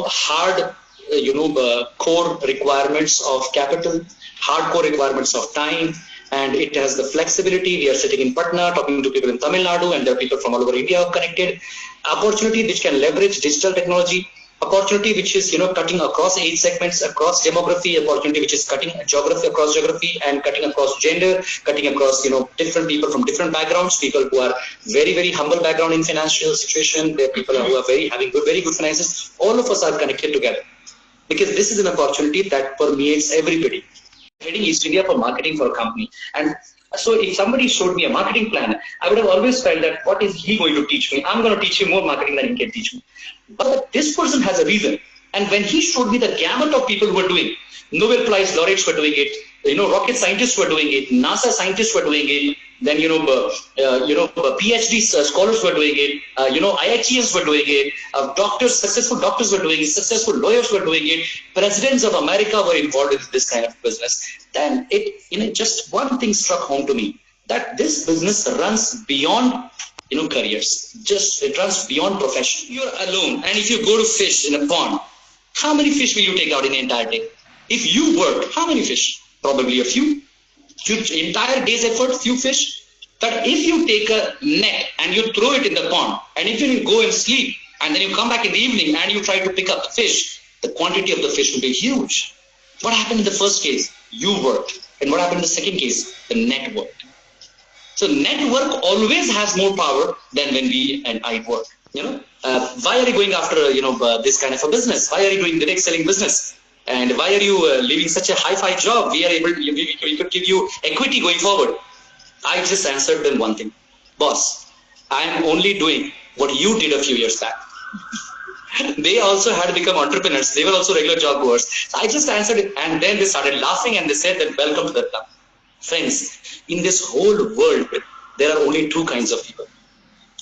hard, core requirements of capital, hardcore requirements of time, and it has the flexibility. We are sitting in Patna talking to people in Tamil Nadu, and there are people from all over India connected. Opportunity which can leverage digital technology, opportunity which is cutting across age segments, across demography, opportunity which is cutting geography across geography, and cutting across gender, cutting across different people from different backgrounds, people who are very, very humble background in financial situation, there are people who are having very good finances. All of us are connected together because this is an opportunity that permeates everybody. Heading East India for marketing for a company, and so if somebody showed me a marketing plan, I would have always felt that what is he going to teach me? I'm going to teach him more marketing than he can teach me. But this person has a reason, and when he showed me the gamut of people who were doing, Nobel Prize laureates were doing it, rocket scientists were doing it, NASA scientists were doing it, then PhD scholars were doing it, IITs were doing it, doctors, successful doctors were doing it, successful lawyers were doing it, presidents of America were involved in this kind of business. Then just one thing struck home to me, that this business runs beyond careers. It runs beyond profession. You're alone, and if you go to fish in a pond, how many fish will you take out in the entire day? If you work, how many fish? Probably a few. Entire day's effort, few fish. But if you take a net and you throw it in the pond, and if you go and sleep, and then you come back in the evening and you try to pick up the fish, the quantity of the fish will be huge. What happened in the first case? You worked. And what happened in the second case? The net worked. So network always has more power than when we and I work. Why are you going after this kind of a business? Why are you doing direct selling business? And why are you leaving such a high-fi job? We could give you equity going forward. I just answered them one thing. Boss, I am only doing what you did a few years back. They also had become entrepreneurs. They were also regular job goers. So I just answered it, and then they started laughing and they said that welcome to the club. Friends, in this whole world, there are only two kinds of people.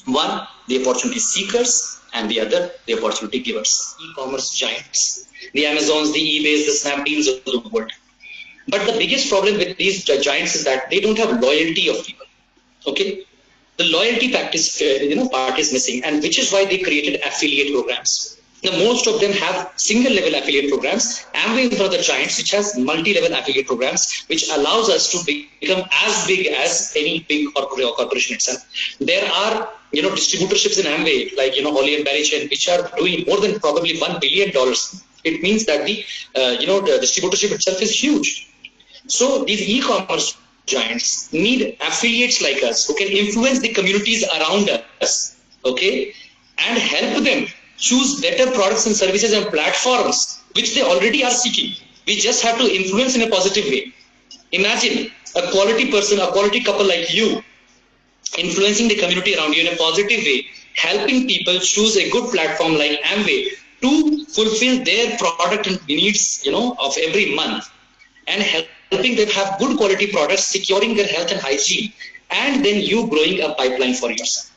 One, the opportunity seekers, and the other, the opportunity givers. E-commerce giants, the Amazons, the eBays, the Snapdeals of the world. But the biggest problem with these giants is that they don't have loyalty of people. Okay, the loyalty part is missing, and which is why they created affiliate programs. Now, most of them have single-level affiliate programs. Amway is one of the giants which has multi-level affiliate programs, which allows us to become as big as any big corporation itself. There are distributorships in Amway, like Holly and Barry Chen, which are doing more than probably $1 billion. It means that the the distributorship itself is huge. So these e-commerce giants need affiliates like us who can influence the communities around us, okay, and help them choose better products and services and platforms which they already are seeking. We just have to influence in a positive way. Imagine a quality person, a quality couple like you, influencing the community around you in a positive way, helping people choose a good platform like Amway to fulfill their product and needs, of every month, and helping them have good quality products, securing their health and hygiene, and then you growing a pipeline for yourself.